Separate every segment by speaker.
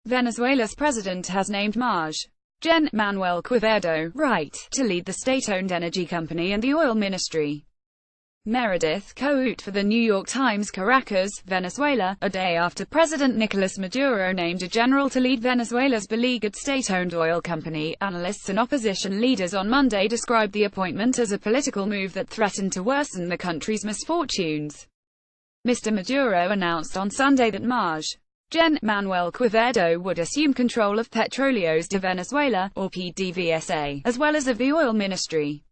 Speaker 1: Venezuela's president has named Gen. Manuel Quevedo, right, to lead the state-owned energy company and the oil ministry. Meredith Coute for The New York Times. Caracas, Venezuela, a day after President Nicolas Maduro named a general to lead Venezuela's beleaguered state-owned oil company, analysts and opposition leaders on Monday described the appointment as a political move that threatened to worsen the country's misfortunes. Mr. Maduro announced on Sunday that Gen. Manuel Quevedo would assume control of Petróleos de Venezuela, or PDVSA, as well as of the oil ministry.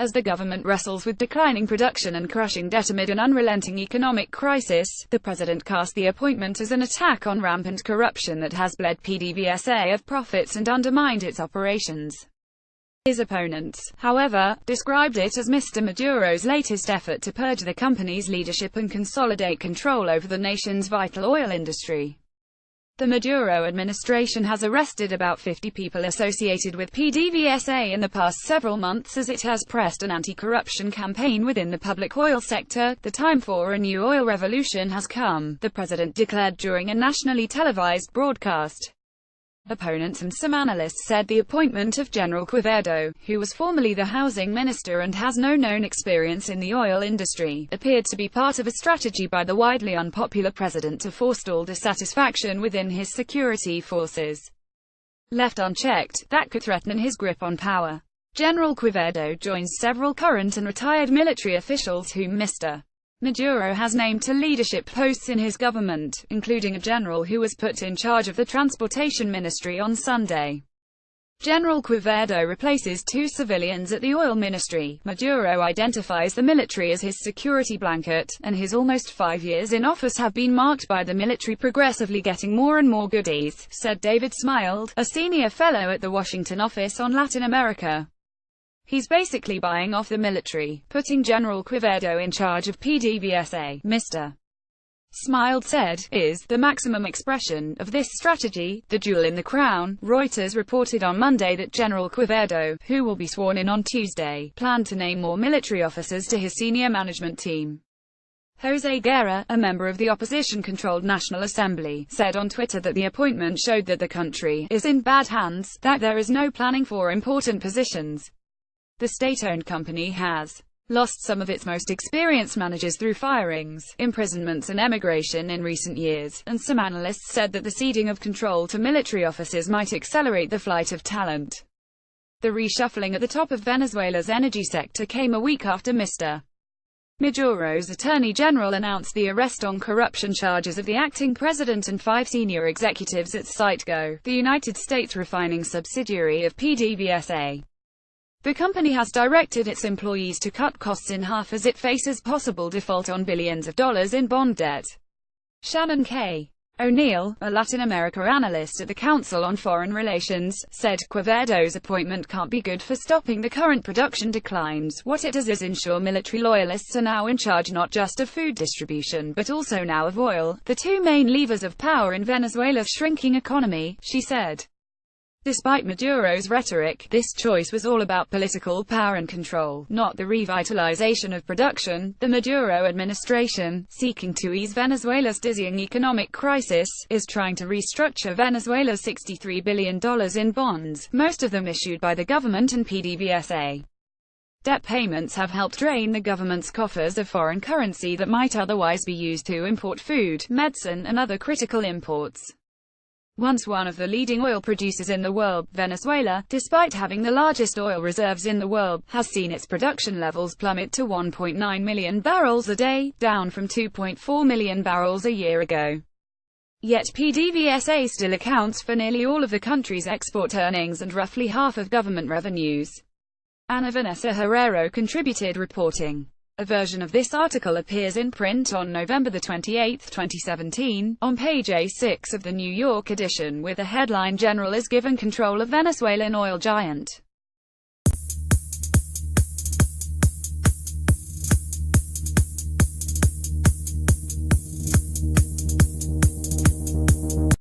Speaker 1: As the government wrestles with declining production and crushing debt amid an unrelenting economic crisis, the president cast the appointment as an attack on rampant corruption that has bled PDVSA of profits and undermined its operations. His opponents, however, described it as Mr. Maduro's latest effort to purge the company's leadership and consolidate control over the nation's vital oil industry. The Maduro administration has arrested about 50 people associated with PDVSA in the past several months as it has pressed an anti-corruption campaign within the public oil sector. The time for a new oil revolution has come, the president declared during a nationally televised broadcast. Opponents and some analysts said the appointment of General Quevedo, who was formerly the housing minister and has no known experience in the oil industry, appeared to be part of a strategy by the widely unpopular president to forestall dissatisfaction within his security forces. Left unchecked, that could threaten his grip on power. General Quevedo joins several current and retired military officials whom Mr. Maduro has named to leadership posts in his government, including a general who was put in charge of the transportation ministry on Sunday. General Quevedo replaces two civilians at the oil ministry. Maduro identifies the military as his security blanket, and his almost 5 years in office have been marked by the military progressively getting more and more goodies, said David Smiled, a senior fellow at the Washington office on Latin America. He's basically buying off the military, putting General Quevedo in charge of PDVSA, Mr. Smiled said, is the maximum expression of this strategy, the jewel in the crown. Reuters reported on Monday that General Quevedo, who will be sworn in on Tuesday, planned to name more military officers to his senior management team. José Guerra, a member of the opposition-controlled National Assembly, said on Twitter that the appointment showed that the country is in bad hands, that there is no planning for important positions. The state-owned company has lost some of its most experienced managers through firings, imprisonments and emigration in recent years, and some analysts said that the ceding of control to military officers might accelerate the flight of talent. The reshuffling at the top of Venezuela's energy sector came a week after Mr. Maduro's attorney general announced the arrest on corruption charges of the acting president and 5 senior executives at Citgo, the United States refining subsidiary of PDVSA. The company has directed its employees to cut costs in half as it faces possible default on billions of dollars in bond debt. Shannon K. O'Neill, a Latin America analyst at the Council on Foreign Relations, said Quevedo's appointment can't be good for stopping the current production declines. What it does is ensure military loyalists are now in charge not just of food distribution but also now of oil, the two main levers of power in Venezuela's shrinking economy, she said. Despite Maduro's rhetoric, this choice was all about political power and control, not the revitalization of production. The Maduro administration, seeking to ease Venezuela's dizzying economic crisis, is trying to restructure Venezuela's $63 billion in bonds, most of them issued by the government and PDVSA. Debt payments have helped drain the government's coffers of foreign currency that might otherwise be used to import food, medicine, and other critical imports. Once one of the leading oil producers in the world, Venezuela, despite having the largest oil reserves in the world, has seen its production levels plummet to 1.9 million barrels a day, down from 2.4 million barrels a year ago. Yet PDVSA still accounts for nearly all of the country's export earnings and roughly half of government revenues. Ana Vanessa Herrero contributed reporting. A version of this article appears in print on November 28, 2017, on page A6 of the New York edition with the headline "General is given control of Venezuelan oil giant."